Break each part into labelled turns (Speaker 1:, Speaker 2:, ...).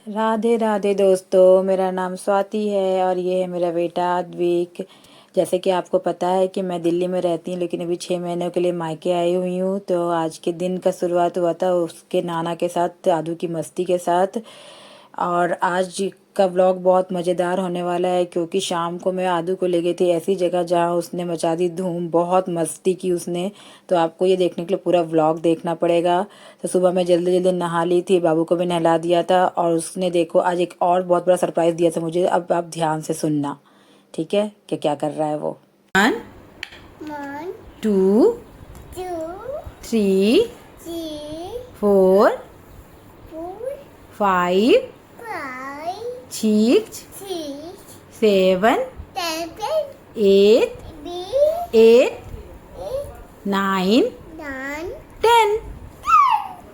Speaker 1: राधे राधे दोस्तों, मेरा नाम स्वाति है और ये है मेरा बेटा अद्विक। जैसे कि आपको पता है कि मैं दिल्ली में रहती हूँ, लेकिन अभी 6 महीनों के लिए मायके आई हुई हूँ। तो आज के दिन का शुरुआत हुआ था उसके नाना के साथ, दादू की मस्ती के साथ। और आज का व्लॉग बहुत मज़ेदार होने वाला है, क्योंकि शाम को मैं आदू को ले गई थी ऐसी जगह जहाँ उसने मचा दी धूम, बहुत मस्ती की उसने। तो आपको ये देखने के लिए पूरा व्लॉग देखना पड़ेगा। तो सुबह मैं जल्दी जल्दी नहा ली थी, बाबू को भी नहला दिया था, और उसने देखो आज एक और बहुत बड़ा सरप्राइज़ दिया था मुझे। अब आप ध्यान से सुनना, ठीक है, कि क्या कर रहा है वो। 1
Speaker 2: One,
Speaker 1: 2
Speaker 2: two,
Speaker 1: 3
Speaker 2: three,
Speaker 1: 4
Speaker 2: four,
Speaker 1: 5
Speaker 2: five,
Speaker 1: 6
Speaker 2: six,
Speaker 1: 7
Speaker 2: seven,
Speaker 1: 8
Speaker 2: eight,
Speaker 1: 8
Speaker 2: eight,
Speaker 1: 9
Speaker 2: nine,
Speaker 1: 10।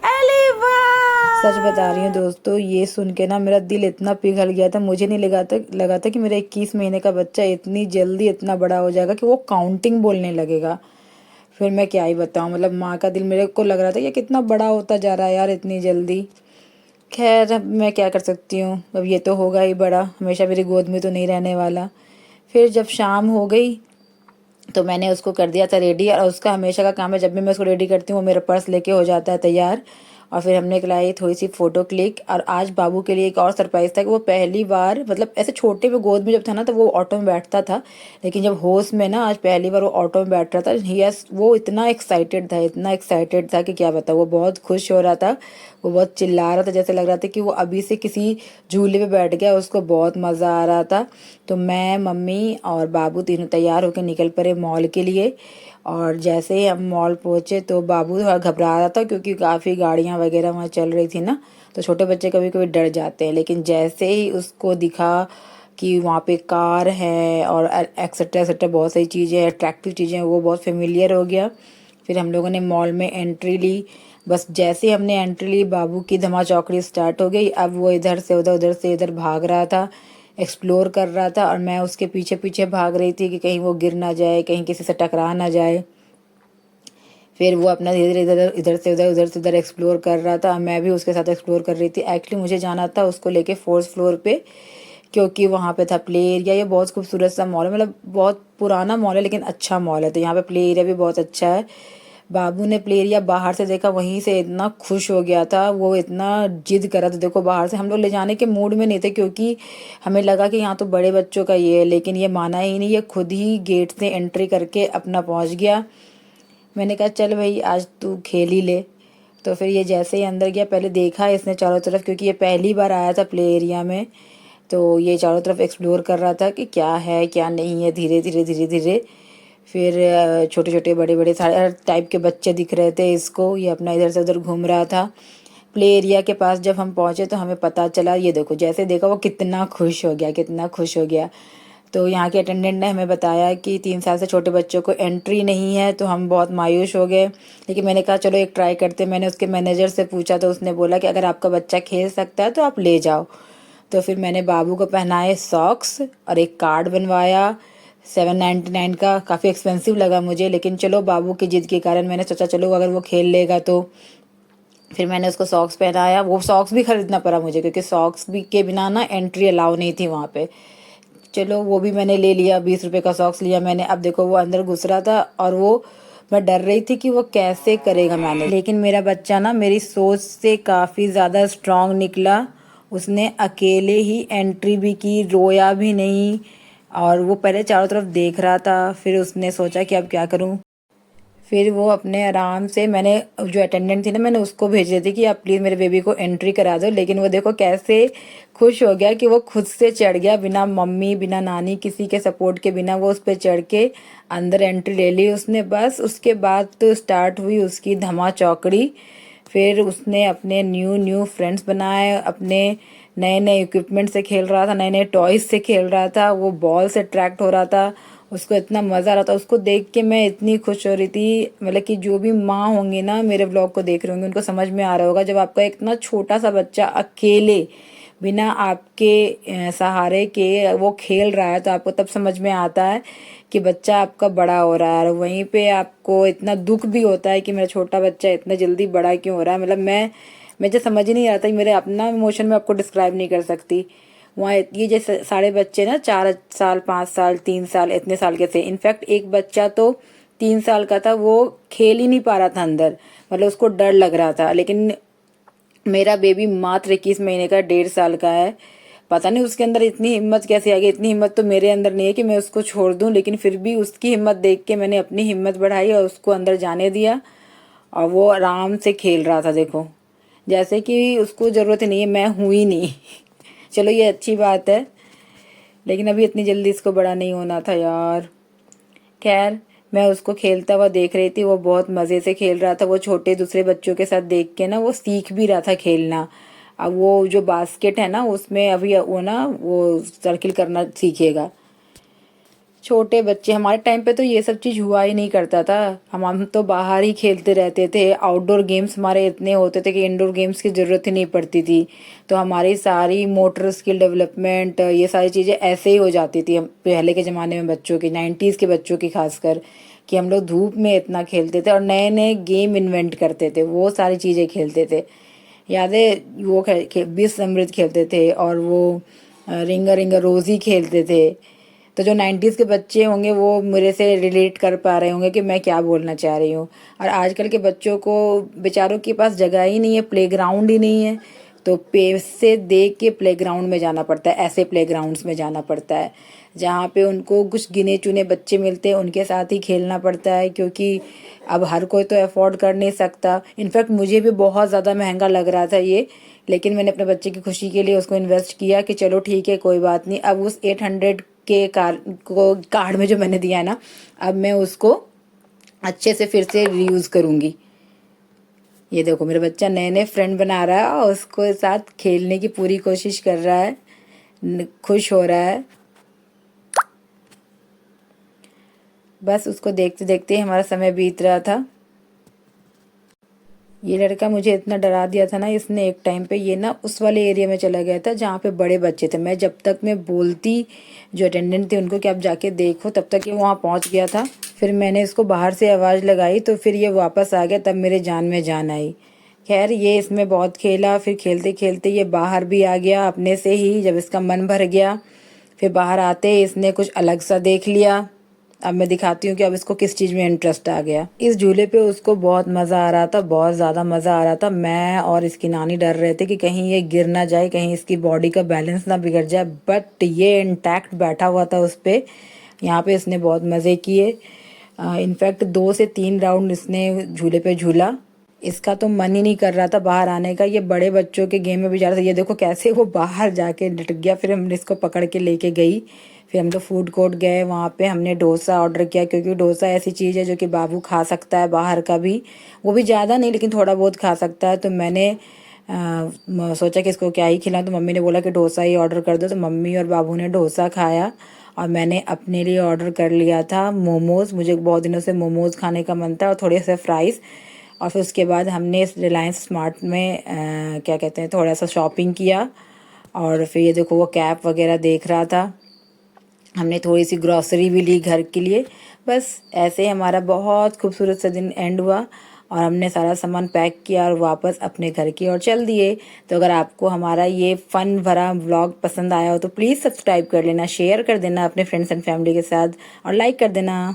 Speaker 1: अरे वाह! सच बता रही हूँ दोस्तों, ये सुन के ना मेरा दिल इतना पिघल गया था। मुझे नहीं लगा था कि मेरा 21 महीने का बच्चा इतनी जल्दी इतना बड़ा हो जाएगा कि वो काउंटिंग बोलने लगेगा। फिर मैं क्या ही बताऊँ, मतलब माँ का दिल मेरे को लग रहा था कि कितना बड़ा होता जा रहा है यार इतनी जल्दी। खैर, अब मैं क्या कर सकती हूँ, अब ये तो होगा ही बड़ा, हमेशा मेरी गोद में तो नहीं रहने वाला। फिर जब शाम हो गई तो मैंने उसको कर दिया था रेडी, और उसका हमेशा का काम है, जब भी मैं उसको रेडी करती हूँ वो मेरा पर्स लेके हो जाता है तैयार। और फिर हमने कराई थोड़ी सी फ़ोटो क्लिक। और आज बाबू के लिए एक और सरप्राइज़ था कि वो पहली बार, मतलब ऐसे छोटे में गोद में जब था ना तो वो ऑटो में बैठता था, लेकिन जब होश में ना आज पहली बार वो ऑटो में बैठ रहा था। यस, वो इतना एक्साइटेड था कि क्या बताऊँ, वो बहुत खुश हो रहा था। वो बहुत चिल्ला रहा था, जैसे लग रहा था कि वो अभी से किसी झूले पे बैठ गया, उसको बहुत मज़ा आ रहा था। तो मैं, मम्मी और बाबू तीनों तैयार होकर निकल पड़े मॉल के लिए। और जैसे ही हम मॉल पहुँचे तो बाबू थोड़ा घबरा रहा था, क्योंकि काफ़ी गाड़ियाँ वगैरह वहाँ चल रही थी ना, तो छोटे बच्चे कभी कभी डर जाते हैं। लेकिन जैसे ही उसको दिखा कि वहाँ पे कार है और एक्सेट्रा एक्सेट्रा बहुत सारी चीज़ें, अट्रैक्टिव चीज़ें, वो बहुत फेमिलियर हो गया। फिर हम लोगों ने मॉल में एंट्री ली। बस जैसे ही हमने एंट्री ली, बाबू की धमा चौकड़ी स्टार्ट हो गई। अब वो इधर से उधर से इधर भाग रहा था, एक्सप्लोर कर रहा था, और मैं उसके पीछे पीछे भाग रही थी कि कहीं वो गिर ना जाए, कहीं किसी से टकरा ना जाए। फिर वो अपना धीरे धीरे इधर से उधर एक्सप्लोर कर रहा था, मैं भी उसके साथ एक्सप्लोर कर रही थी। एक्चुअली मुझे जाना था उसको लेके 4th फ्लोर पे, क्योंकि वहाँ पे था प्ले एरिया। ये बहुत खूबसूरत सा मॉल है, मतलब बहुत पुराना मॉल है लेकिन अच्छा मॉल है, तो यहाँ पे प्ले एरिया भी बहुत अच्छा है। बाबू ने प्ले एरिया बाहर से देखा, वहीं से इतना खुश हो गया था, वो इतना जिद कर रहा था। देखो, बाहर से हम लोग ले जाने के मूड में नहीं थे, क्योंकि हमें लगा कि यहाँ तो बड़े बच्चों का ये है, लेकिन ये माना ही नहीं, ये खुद ही गेट से एंट्री करके अपना पहुँच गया। मैंने कहा चल भाई आज तू खेल ही ले। तो फिर ये जैसे ही अंदर गया, पहले देखा इसने चारों तरफ, क्योंकि ये पहली बार आया था प्ले एरिया में। तो ये चारों तरफ एक्सप्लोर कर रहा था कि क्या है क्या नहीं है, धीरे धीरे धीरे धीरे। फिर छोटे छोटे बड़े बड़े सारे हर टाइप के बच्चे दिख रहे थे इसको, ये अपना इधर से उधर घूम रहा था। प्ले एरिया के पास जब हम पहुँचे तो हमें पता चला, ये देखो जैसे देखा वो कितना खुश हो गया, कितना खुश हो गया। तो यहाँ के अटेंडेंट ने हमें बताया कि 3 साल से छोटे बच्चों को एंट्री नहीं है, तो हम बहुत मायूस हो गए। लेकिन मैंने कहा चलो एक ट्राई करते। मैंने उसके मैनेजर से पूछा तो उसने बोला कि अगर आपका बच्चा खेल सकता है तो आप ले जाओ। तो फिर मैंने बाबू को पहनाए सॉक्स और एक कार्ड बनवाया 799 का। काफ़ी एक्सपेंसिव लगा मुझे, लेकिन चलो बाबू की जिद के कारण मैंने सोचा चलो अगर वो खेल लेगा तो। फिर मैंने उसको सॉक्स पहनाया। वो सॉक्स भी खरीदना पड़ा मुझे, क्योंकि सॉक्स भी के बिना ना एंट्री अलाउ नहीं थी वहाँ पे। चलो वो भी मैंने ले लिया, 20 रुपए का सॉक्स लिया मैंने। अब देखो वो अंदर घुस रहा था, और वो, मैं डर रही थी कि वो कैसे करेगा मैनेज। लेकिन मेरा बच्चा ना मेरी सोच से काफ़ी ज़्यादा स्ट्रांग निकला। उसने अकेले ही एंट्री भी की, रोया भी नहीं। और वो पहले चारों तरफ देख रहा था, फिर उसने सोचा कि अब क्या करूं। फिर वो अपने आराम से, मैंने जो अटेंडेंट थी ना मैंने उसको भेज दी थी कि आप प्लीज़ मेरे बेबी को एंट्री करा दो। लेकिन वो देखो कैसे खुश हो गया कि वो खुद से चढ़ गया, बिना मम्मी बिना नानी किसी के सपोर्ट के बिना वो उस पर चढ़ के अंदर एंट्री ले ली उसने। बस उसके बाद तो स्टार्ट हुई उसकी धमा चौकड़ी। फिर उसने अपने न्यू न्यू फ्रेंड्स बनाए, अपने नए नए इक्विपमेंट से खेल रहा था, नए नए टॉयज से खेल रहा था, वो बॉल से अट्रैक्ट हो रहा था। उसको इतना मज़ा आ रहा था, उसको देख के मैं इतनी खुश हो रही थी। मतलब कि जो भी माँ होंगी ना मेरे ब्लॉग को देख रहे होंगे, उनको समझ में आ रहा होगा, जब आपका एक इतना छोटा सा बच्चा अकेले बिना आपके सहारे के वो खेल रहा है, तो आपको तब समझ में आता है कि बच्चा आपका बड़ा हो रहा है। और वहीं पे आपको इतना दुख भी होता है कि मेरा छोटा बच्चा इतना जल्दी बड़ा क्यों हो रहा है। मतलब मैं मुझे समझ ही नहीं आता, मेरे अपना इमोशन मैं आपको डिस्क्राइब नहीं कर सकती। वहाँ ये जैसे सारे बच्चे ना 4 साल 5 साल 3 साल इतने साल के थे। इनफैक्ट एक बच्चा तो 3 साल का था, वो खेल ही नहीं पा रहा था अंदर, मतलब उसको डर लग रहा था। लेकिन मेरा बेबी मात्र 21 महीने का 1.5 साल का है। पता नहीं उसके अंदर इतनी हिम्मत कैसे आ गई। इतनी हिम्मत तो मेरे अंदर नहीं है कि मैं उसको छोड़ दूं, लेकिन फिर भी उसकी हिम्मत देख के मैंने अपनी हिम्मत बढ़ाई और उसको अंदर जाने दिया। और वो आराम से खेल रहा था, देखो जैसे कि उसको ज़रूरत ही नहीं है, मैं हूँ ही नहीं। चलो ये अच्छी बात है, लेकिन अभी इतनी जल्दी इसको बड़ा नहीं होना था यार। खैर, मैं उसको खेलता हुआ देख रही थी, वो बहुत मज़े से खेल रहा था। वो छोटे दूसरे बच्चों के साथ देख के ना वो सीख भी रहा था खेलना। अब वो जो बास्केट है ना उसमें अभी वो ना वो सर्किल करना सीखेगा। छोटे बच्चे, हमारे टाइम पे तो ये सब चीज़ हुआ ही नहीं करता था। हम तो बाहर ही खेलते रहते थे। आउटडोर गेम्स हमारे इतने होते थे कि इंडोर गेम्स की ज़रूरत ही नहीं पड़ती थी। तो हमारी सारी मोटर स्किल डेवलपमेंट, ये सारी चीज़ें ऐसे ही हो जाती थी पहले के ज़माने में बच्चों की, 90s के बच्चों की खासकर, कि हम लोग धूप में इतना खेलते थे और नए नए गेम इन्वेंट करते थे, वो सारी चीज़ें खेलते थे। याद है वो बीस अमृत खेलते थे, और वो रिंगा रिंगा रोज़ी खेलते थे। तो जो 90s के बच्चे होंगे वो मेरे से रिलेट कर पा रहे होंगे कि मैं क्या बोलना चाह रही हूँ। और आजकल के बच्चों को बेचारों के पास जगह ही नहीं है, प्लेग्राउंड ही नहीं है, तो पैसे दे के प्लेग्राउंड में जाना पड़ता है। ऐसे प्लेग्राउंड्स में जाना पड़ता है जहाँ पे उनको कुछ गिने चुने बच्चे मिलते हैं, उनके साथ ही खेलना पड़ता है, क्योंकि अब हर कोई तो अफोर्ड कर नहीं सकता। इनफैक्ट मुझे भी बहुत ज़्यादा महंगा लग रहा था ये, लेकिन मैंने अपने बच्चे की खुशी के लिए उसको इन्वेस्ट किया कि चलो ठीक है कोई बात नहीं। अब उस 800 के कार्ड में जो मैंने दिया है ना, अब मैं उसको अच्छे से फिर से रीयूज़ करूँगी। ये देखो मेरा बच्चा नए नए फ्रेंड बना रहा है और उसको साथ खेलने की पूरी कोशिश कर रहा है, खुश हो रहा है। बस उसको देखते देखते हमारा समय बीत रहा था। ये लड़का मुझे इतना डरा दिया था ना इसने, एक टाइम पे ये ना उस वाले एरिया में चला गया था जहाँ पे बड़े बच्चे थे। मैं जब तक मैं बोलती जो अटेंडेंट थे उनको कि आप जाके देखो, तब तक ये वहाँ पहुँच गया था। फिर मैंने इसको बाहर से आवाज़ लगाई तो फिर ये वापस आ गया, तब मेरे जान में जान आई। खैर ये इसमें बहुत खेला, फिर खेलते खेलते ये बाहर भी आ गया अपने से ही, जब इसका मन भर गया। फिर बाहर आते ही इसने कुछ अलग सा देख लिया। अब मैं दिखाती हूँ कि अब इसको किस चीज़ में इंटरेस्ट आ गया। इस झूले पे उसको बहुत मज़ा आ रहा था, बहुत ज़्यादा मज़ा आ रहा था। मैं और इसकी नानी डर रहे थे कि कहीं ये गिर ना जाए, कहीं इसकी बॉडी का बैलेंस ना बिगड़ जाए, बट ये इंटैक्ट बैठा हुआ था उस पर। यहाँ पे इसने बहुत मज़े किए। इनफैक्ट 2 से 3 राउंड इसने झूले पे झूला। इसका तो मन ही नहीं कर रहा था बाहर आने का। ये बड़े बच्चों के गेम में भी जा रहा था। ये देखो कैसे वो बाहर जाके डट गया। फिर हमने इसको पकड़ के लेके गई। फिर हम लोग फूड कोर्ट गए, वहाँ पे हमने डोसा ऑर्डर किया, क्योंकि डोसा ऐसी चीज़ है जो कि बाबू खा सकता है बाहर का भी, वो भी ज़्यादा नहीं लेकिन थोड़ा बहुत खा सकता है। तो मैंने सोचा कि इसको क्या ही खिलाऊं, तो मम्मी ने बोला कि डोसा ही ऑर्डर कर दो। तो मम्मी और बाबू ने डोसा खाया और मैंने अपने लिए ऑर्डर कर लिया था मोमोज़। मुझे बहुत दिनों से मोमोज़ खाने का मन था, और थोड़े से फ्राइज़। और फिर उसके बाद हमने इस रिलायंस स्मार्ट में क्या कहते हैं थोड़ा सा शॉपिंग किया। और फिर ये देखो वो कैप वगैरह देख रहा था। हमने थोड़ी सी ग्रॉसरी भी ली घर के लिए। बस ऐसे ही हमारा बहुत खूबसूरत सा दिन एंड हुआ, और हमने सारा सामान पैक किया और वापस अपने घर की ओर चल दिए। तो अगर आपको हमारा ये फ़न भरा व्लॉग पसंद आया हो तो प्लीज़ सब्सक्राइब कर लेना, शेयर कर देना अपने फ्रेंड्स एंड फैमिली के साथ, और लाइक कर देना।